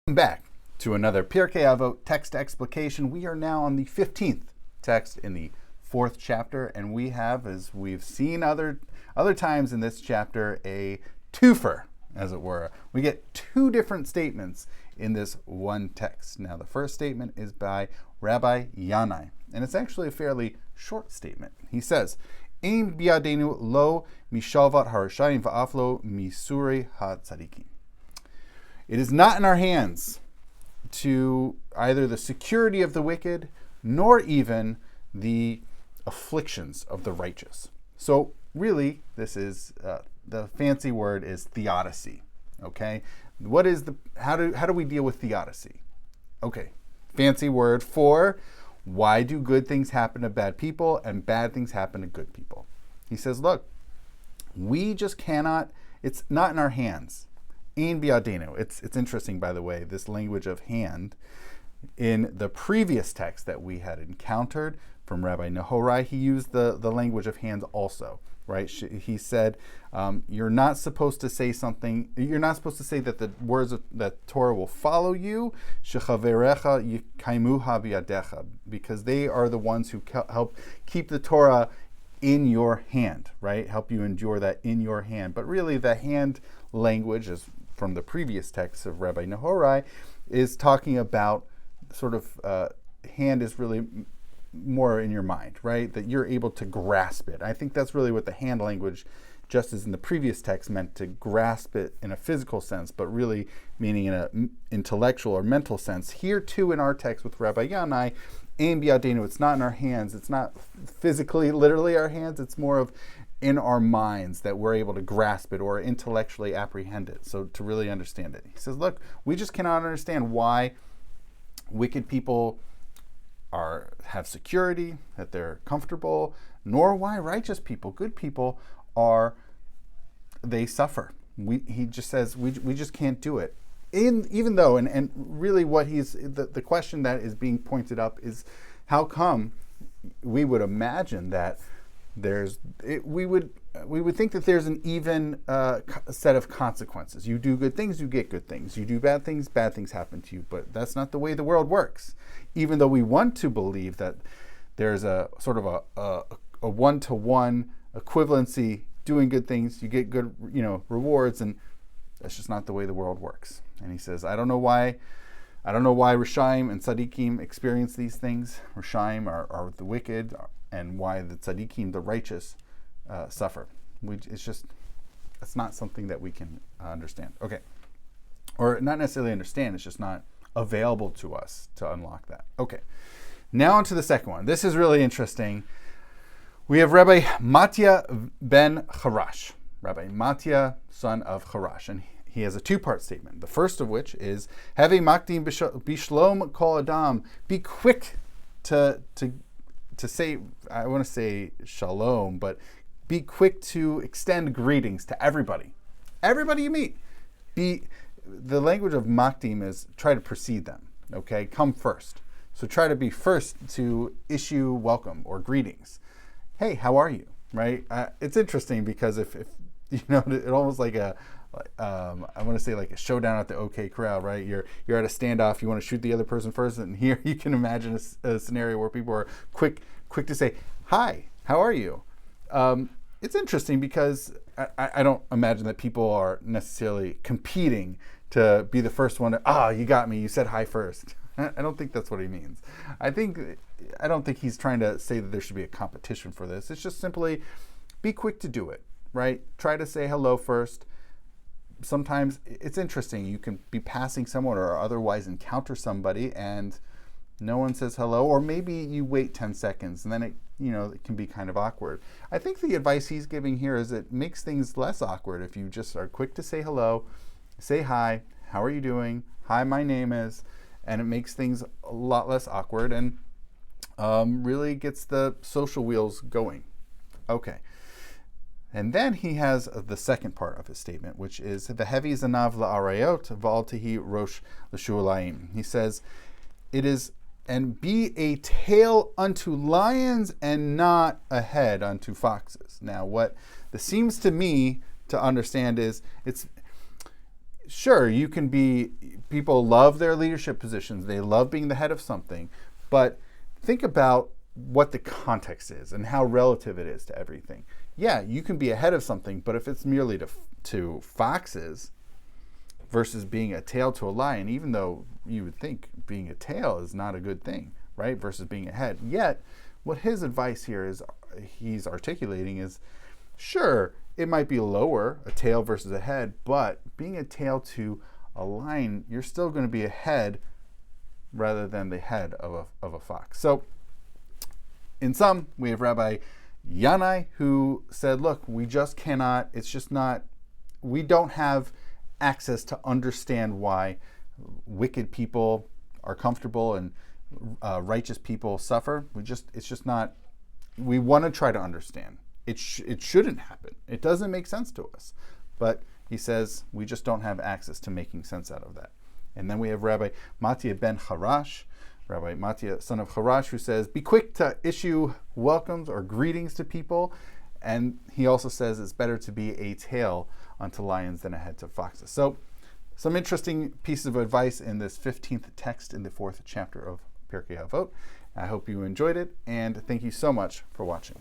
Back to another Pirkei Avot text explication. We are now on the 15th text in the 4th chapter, and we have, as we've seen other times in this chapter, a twofer, as it were. We get two different statements in this one text. Now, the first statement is by Rabbi Yanai, and it's actually a fairly short statement. He says, "Ein biadenu lo mishalvat harashayim va'aflo misuri ha-tzadikim." It is not in our hands to either the security of the wicked, nor even the afflictions of the righteous. So really, this is, the fancy word is theodicy, okay? How do we deal with theodicy? Okay, fancy word for why do good things happen to bad people and bad things happen to good people? He says, look, we just cannot, it's not in our hands. In biadenu. It's interesting, by the way, this language of hand in the previous text that we had encountered from Rabbi Nehorai, he used the language of hands also, right? He said, you're not supposed to say something, you're not supposed to say that the words of that Torah will follow you, shechaverecha yikaimuha biyadecha, because they are the ones who help keep the Torah in your hand, right? Help you endure that in your hand. But really the hand language is from the previous text of Rabbi Nehorai is talking about sort of hand is really more in your mind, right? That you're able to grasp it. I think that's really what the hand language, just as in the previous text, meant to grasp it in a physical sense, but really meaning in an intellectual or mental sense. Here too in our text with Rabbi Yanai, Ein biadenu, it's not in our hands. It's not physically, literally our hands. It's more of in our minds that we're able to grasp it or intellectually apprehend it. So to really understand it. He says, look, we just cannot understand why wicked people have security, that they're comfortable, nor why righteous people, good people, they suffer. He just says, we just can't do it. Even though, and really what the question that is being pointed up is, how come we would imagine that we would think that there's an even set of consequences. You do good things, you get good things. You do bad things happen to you. But that's not the way the world works. Even though we want to believe that there's a sort of a one-to-one equivalency, doing good things, you get good rewards, and that's just not the way the world works. And he says, I don't know why Rishaim and Tzadikim experience these things. Rishaim are the wicked, and why the Tzadikim, the righteous, suffer. It's not something that we can understand. Okay. Or not necessarily understand, it's just not available to us to unlock that. Okay. Now on to the second one. This is really interesting. We have Rabbi Matya ben Charash. Rabbi Matya, son of Charash. And he has a two-part statement. The first of which is, Have makdim bishlom kol adam. Be quick to say, I want to say shalom, but be quick to extend greetings to everybody. Everybody you meet. The language of makdim is try to precede them, okay? Come first. So try to be first to issue welcome or greetings. Hey, how are you, right? It's interesting because if it almost like I want to say like a showdown at the OK Corral, right? You're at a standoff. You want to shoot the other person first, and here you can imagine a scenario where people are quick to say, "Hi, how are you?" It's interesting because I don't imagine that people are necessarily competing to be the first one. You got me. You said hi first. I don't think that's what he means. I don't think he's trying to say that there should be a competition for this. It's just simply be quick to do it, right? Try to say hello first. Sometimes it's interesting. You can be passing someone or otherwise encounter somebody and no one says hello, or maybe you wait 10 seconds and then it can be kind of awkward. I think the advice he's giving here is it makes things less awkward if you just are quick to say hello, say hi, how are you doing? Hi, my name is, and it makes things a lot less awkward and really gets the social wheels going. Okay. And then he has the second part of his statement, which is V'hevi zanav la'arayot v'al tehi rosh l'shu'alayim. He says, it is, and be a tail unto lions and not a head unto foxes. Now, what this seems to me to understand is sure, you can be, people love their leadership positions. They love being the head of something. But think about what the context is and how relative it is to everything. Yeah, you can be ahead of something, but if it's merely to foxes versus being a tail to a lion, even though you would think being a tail is not a good thing, right, versus being a head, yet what his advice here is, he's articulating is, sure, it might be lower, a tail versus a head, but being a tail to a lion, you're still going to be a head rather than the head of a fox. So in sum, we have Rabbi Yanai, who said, look, we just cannot, it's just not, we don't have access to understand why wicked people are comfortable and righteous people suffer. It's just not, we want to try to understand. It shouldn't happen. It doesn't make sense to us. But he says, we just don't have access to making sense out of that. And then we have Rabbi Mattia ben Harash, Rabbi Mattia, son of Harash, who says, be quick to issue welcomes or greetings to people. And he also says it's better to be a tail unto lions than a head to foxes. So some interesting pieces of advice in this 15th text in the 4th chapter of Pirkei Avot. I hope you enjoyed it, and thank you so much for watching.